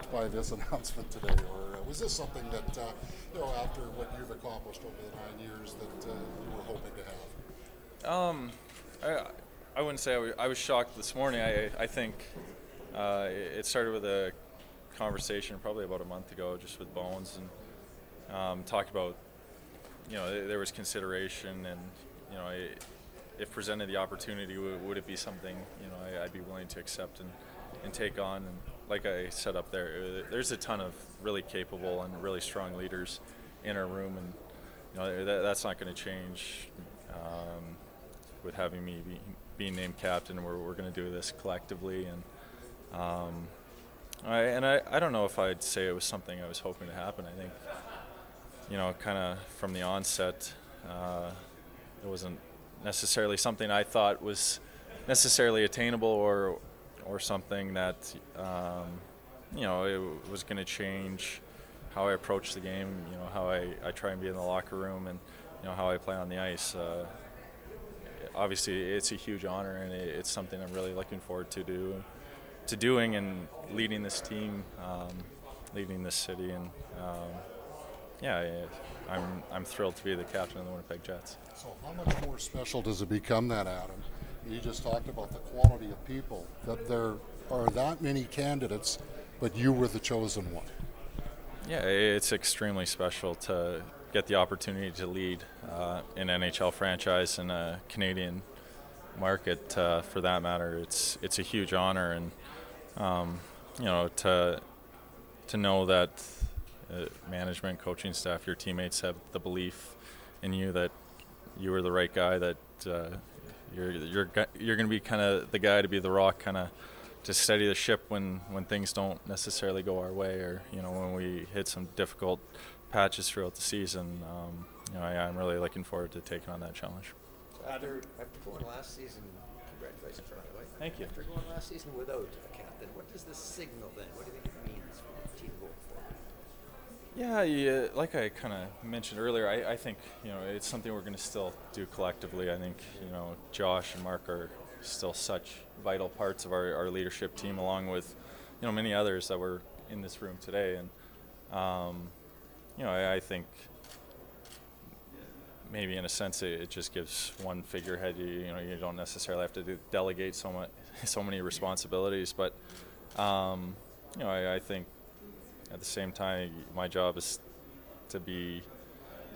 shocked by this announcement today, or was this something that after what you've accomplished over the 9 years that you were hoping to have? I wouldn't say I was shocked this morning. I think it started with a conversation probably about a month ago, just with Bones, and talked about there was consideration, and if presented the opportunity, would it be something I'd be willing to accept and take on. And like I said up there, there's a ton of really capable and really strong leaders in our room, and that's not going to change with having me being named captain. We're going to do this collectively, and I don't know if I'd say it was something I was hoping to happen. I think kind of from the onset, it wasn't necessarily something I thought was necessarily attainable or something that it was going to change how I approach the game, how I try and be in the locker room, and how I play on the ice. Obviously, it's a huge honor, and it's something I'm really looking forward to doing and leading this team, leading this city, and I'm thrilled to be the captain of the Winnipeg Jets. So how much more special does it become then, Adam? You just talked about the quality of people, that there are that many candidates, but you were the chosen one. Yeah, it's extremely special to get the opportunity to lead an NHL franchise in a Canadian market. For that matter, it's a huge honor, and to know that management, coaching staff, your teammates have the belief in you that you were the right guy, that you're going to be kind of the guy to be the rock, kind of to steady the ship when things don't necessarily go our way, or when we hit some difficult patches throughout the season. I'm really looking forward to taking on that challenge. So after going last season, congratulations, by the way. Thank you. After going last season without a captain, what does this signal then? What do you think it means for the team going forward? Yeah, like I kind of mentioned earlier, I think it's something we're going to still do collectively. I think Josh and Mark are still such vital parts of our leadership team, along with many others that were in this room today. And I think maybe in a sense it just gives one figurehead. You don't necessarily have to delegate so many responsibilities, but I think at the same time my job is to be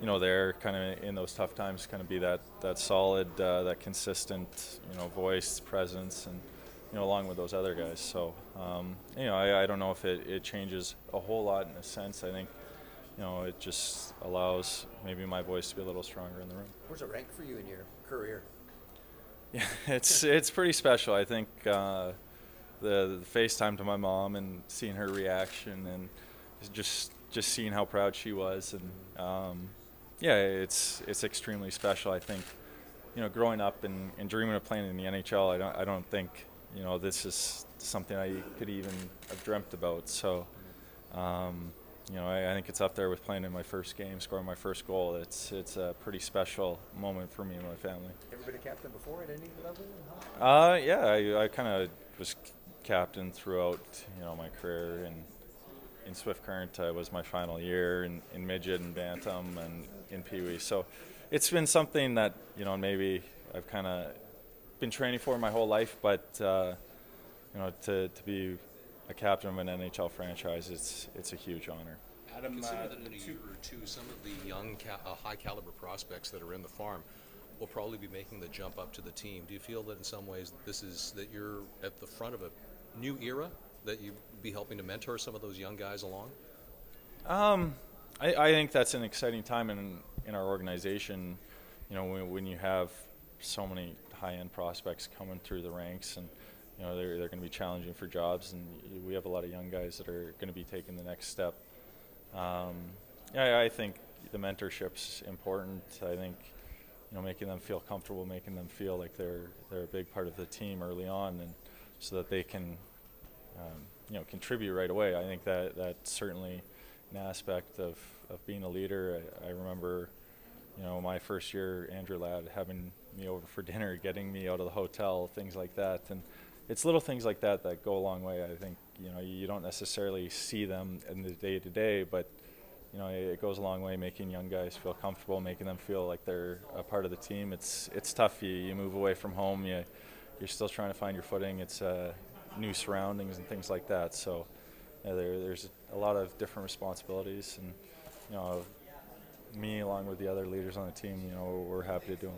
there kind of in those tough times, kind of be that solid, that consistent voice, presence, and along with those other guys. So I don't know if it changes a whole lot in a sense. I think it just allows maybe my voice to be a little stronger in the room. Where's it rank for you in your career? Yeah, it's pretty special. I think the FaceTime to my mom and seeing her reaction, and just seeing how proud she was, and it's extremely special. I think growing up and dreaming of playing in the NHL, I don't think this is something I could even have dreamt about. So I think it's up there with playing in my first game, scoring my first goal. It's a pretty special moment for me and my family. Ever been a captain before at any level? Yeah, I kind of was captain throughout my career. In Swift Current, was my final year in midget and bantam and in Pee Wee. So it's been something that maybe I've kind of been training for my whole life, but to be a captain of an NHL franchise, it's a huge honor. Adam, consider that in a year or two, some of the young, high-caliber prospects that are in the farm will probably be making the jump up to the team. Do you feel that in some ways that you're at the front of a new era, that you'd be helping to mentor some of those young guys along? I think that's an exciting time in our organization. When you have so many high-end prospects coming through the ranks, and they're going to be challenging for jobs, and we have a lot of young guys that are going to be taking the next step. I think the mentorship's important. I think making them feel comfortable, making them feel like they're a big part of the team early on, and so that they can contribute right away. I think that's certainly an aspect of being a leader. I remember my first year, Andrew Ladd having me over for dinner, getting me out of the hotel, things like that. And it's little things like that that go a long way. I think you don't necessarily see them in the day-to-day, but it goes a long way making young guys feel comfortable, making them feel like they're a part of the team. It's tough. You move away from home. You're still trying to find your footing. It's new surroundings and things like that. So there's a lot of different responsibilities, and me along with the other leaders on the team, we're happy to do them.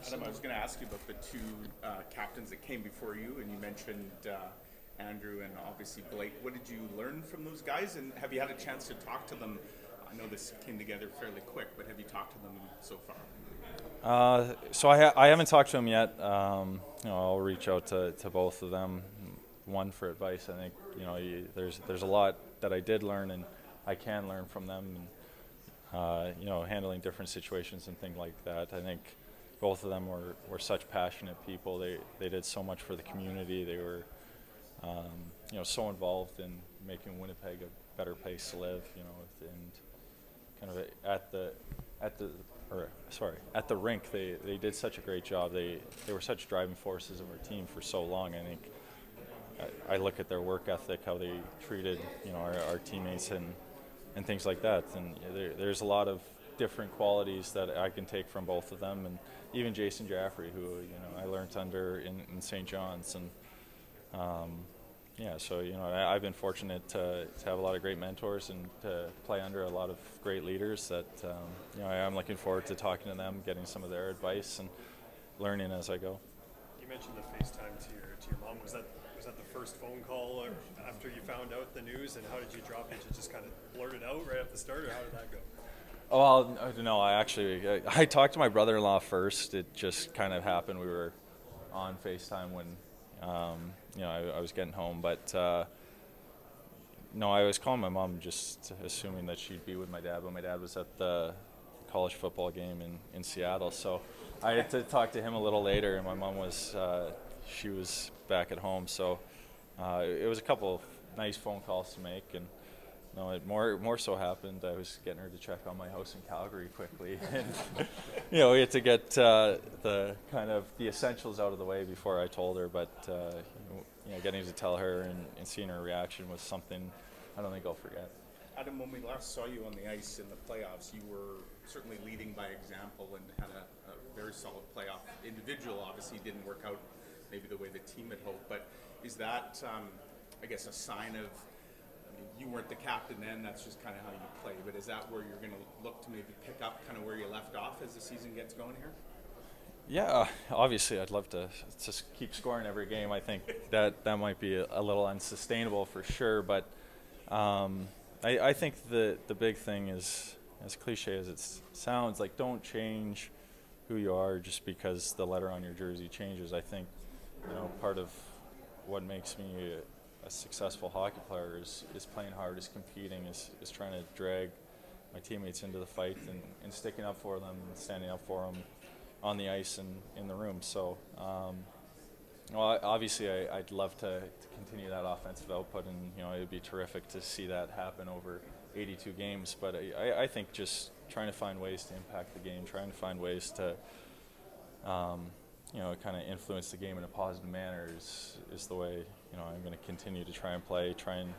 Adam, I was going to ask you about the two captains that came before you, and you mentioned Andrew and obviously Blake. What did you learn from those guys, and have you had a chance to talk to them? I know this came together fairly quick, but have you talked to them so far? So I haven't talked to them yet. I'll reach out to both of them. One for advice. I think there's a lot that I did learn and I can learn from them, and handling different situations and things like that. I think both of them were such passionate people. They did so much for the community. They were so involved in making Winnipeg a better place to live. And kind of at the rink, they did such a great job. They were such driving forces of our team for so long. I think I look at their work ethic, how they treated our teammates and things like that. And there's a lot of different qualities that I can take from both of them, and even Jason Jaffrey, who I learned under in St. John's, and so I've been fortunate to have a lot of great mentors and to play under a lot of great leaders that I'm looking forward to talking to them, getting some of their advice and learning as I go. You mentioned the FaceTime to your mom. Was that the first phone call or after you found out the news, and how did you drop it? Did you just kind of blurt it out right at the start, or how did that go? Well, no, I talked to my brother-in-law first. It just kind of happened. We were on FaceTime when I was getting home, but no, I was calling my mom just assuming that she'd be with my dad, but my dad was at the college football game in Seattle, so I had to talk to him a little later, and my mom was she was back at home, so it was a couple of nice phone calls to make, and it more so happened. I was getting her to check on my house in Calgary quickly, and we had to get the essentials out of the way before I told her. But getting to tell her and seeing her reaction was something I don't think I'll forget. Adam, when we last saw you on the ice in the playoffs, you were certainly leading by example and had a very solid playoff. Individual obviously didn't work out maybe the way the team had hoped, but is that, I guess, a sign of, you weren't the captain then, that's just kind of how you play, but is that where you're going to look to maybe pick up kind of where you left off as the season gets going here? Yeah, obviously I'd love to just keep scoring every game. I think that might be a little unsustainable for sure, but I think the big thing is, as cliche as it sounds, like, don't change who you are just because the letter on your jersey changes. I think part of what makes me a successful hockey player is playing hard, is competing, is trying to drag my teammates into the fight and sticking up for them and standing up for them on the ice and in the room. So obviously I'd love to continue that offensive output, and it would be terrific to see that happen over 82 games, but I think just trying to find ways to impact the game, trying to find ways to kind of influence the game in a positive manner is the way I'm going to continue to try and play, try and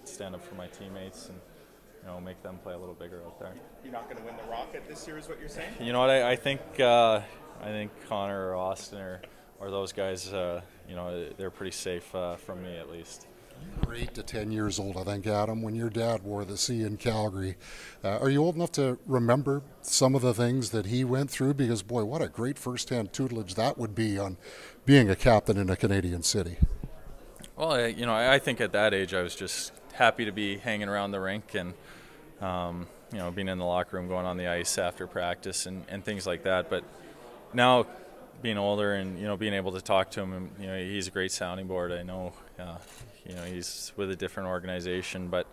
stand up for my teammates and make them play a little bigger out there. You're not going to win the Rocket this year, is what you're saying? You know what, I think Connor or Austin or those guys, they're pretty safe from me at least. You were 8 to 10 years old, I think, Adam, when your dad wore the C in Calgary. Are you old enough to remember some of the things that he went through? Because, boy, what a great first-hand tutelage that would be on being a captain in a Canadian city. Well, I think at that age I was just happy to be hanging around the rink and, being in the locker room, going on the ice after practice and things like that. But now, being older and, being able to talk to him, and, he's a great sounding board. I know, he's with a different organization, but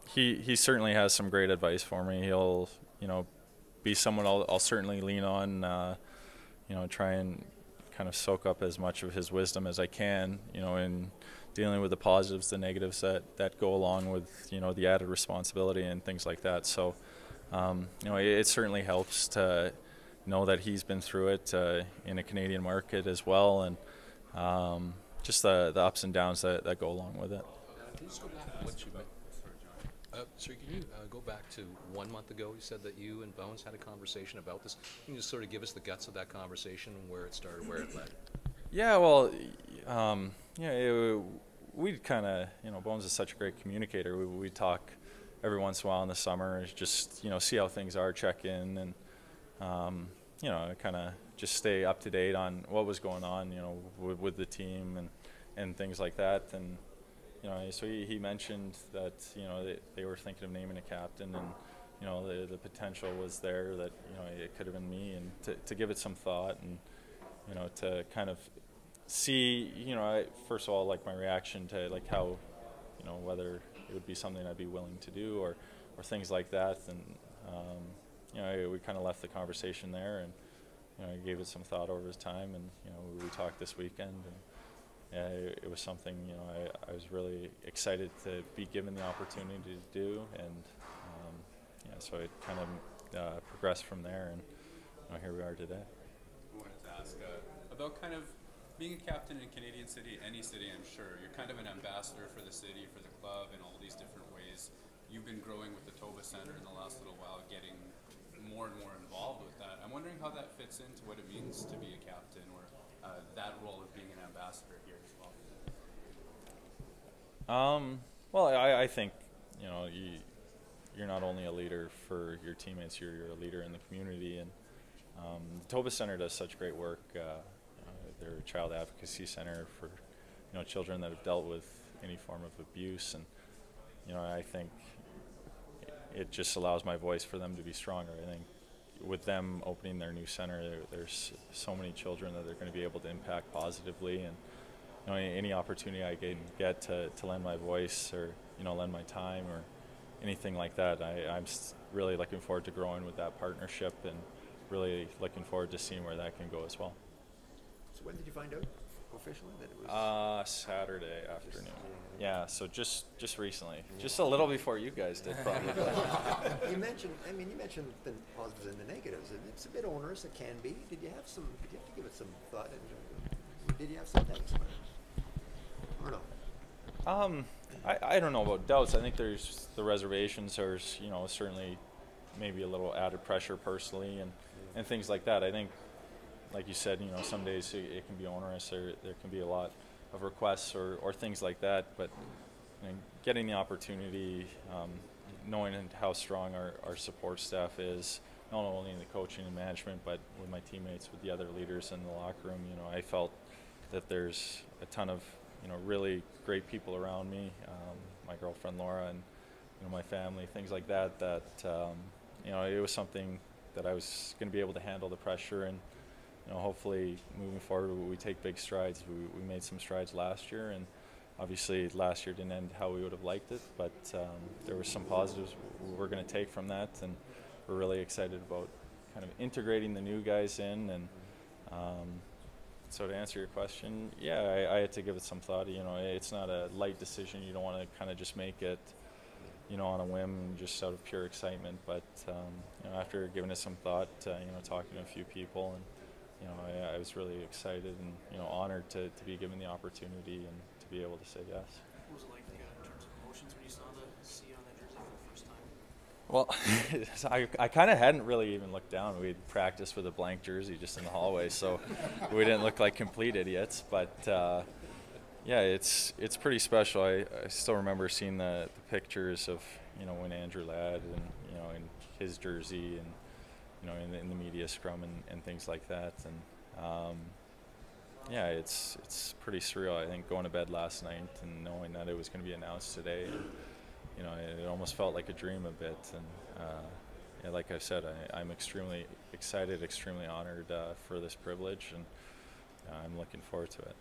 he certainly has some great advice for me. He'll, be someone I'll certainly lean on, try and kind of soak up as much of his wisdom as I can, in dealing with the positives, the negatives that go along with, the added responsibility and things like that. So, it certainly helps to know that he's been through it in a Canadian market as well, and just the ups and downs that go along with it. Can you just go back to what you sorry, can you go back to 1 month ago? You said that you and Bones had a conversation about this. Can you just sort of give us the guts of that conversation, where it started, where it led? Yeah, well, we kind of, Bones is such a great communicator. We talk every once in a while in the summer, just, see how things are, check in, and, kind of just stay up to date on what was going on, with the team and things like that. And, so he mentioned that, they were thinking of naming a captain, and, the potential was there that, it could have been me, and to give it some thought, and, to kind of see, first of all, like, my reaction to, like, how, whether it would be something I'd be willing to do, or things like that. And, we kind of left the conversation there, and, he gave it some thought over his time, and, we talked this weekend, and it was something, I was really excited to be given the opportunity to do, and, so it kind of progressed from there, and, here we are today. I wanted to ask about kind of being a captain in Canadian City, any city, I'm sure. You're kind of an ambassador for the city, for the club, in all these different ways. You've been growing with the Toba Center in the last little while, getting more and more involved with that. I'm wondering how that fits into what it means to be a captain, or that role of being an ambassador here as well. Well, I think, you're not only a leader for your teammates, you're a leader in the community, and the Toba Center does such great work. They're a child advocacy center for, children that have dealt with any form of abuse, and, I think it just allows my voice for them to be stronger. I think with them opening their new center, there's so many children that they're going to be able to impact positively, and, any opportunity I can get to lend my voice, or, lend my time, or anything like that, I'm really looking forward to growing with that partnership, and really looking forward to seeing where that can go as well. So when did you find out officially that it was? Saturday afternoon. Yeah, so just recently, just a little before you guys did, probably. You mentioned the positives and the negatives, and it's a bit onerous. It can be. Did you have to give it some thought? Did you have some doubts about it, or no? I don't know about doubts. I think there's the reservations. There's, certainly maybe a little added pressure personally, and things like that. I think, like you said, some days it can be onerous, or there can be a lot of requests or things like that. But getting the opportunity, knowing how strong our support staff is, not only in the coaching and management, but with my teammates, with the other leaders in the locker room, I felt that there's a ton of really great people around me, my girlfriend Laura, and my family, things like that. It was something that I was going to be able to handle the pressure, and hopefully moving forward we take big strides. We made some strides last year, and obviously last year didn't end how we would have liked it, but there were some positives we're going to take from that, and we're really excited about kind of integrating the new guys in. And so to answer your question, yeah, I had to give it some thought. It's not a light decision. You don't want to kind of just make it on a whim, just out of pure excitement. But after giving it some thought, talking to a few people, and I was really excited and honored to be given the opportunity and to be able to say yes. What was it like in terms of emotions when you saw the C on that jersey for the first time? Well, I kind of hadn't really even looked down. We'd practiced with a blank jersey just in the hallway, so we didn't look like complete idiots. But yeah, it's pretty special. I still remember seeing the pictures of when Andrew Ladd and in his jersey, and in the media scrum and things like that. And yeah, it's pretty surreal. I think going to bed last night and knowing that it was going to be announced today, and, it almost felt like a dream a bit. And yeah, like I said, I'm extremely excited, extremely honored for this privilege, and I'm looking forward to it.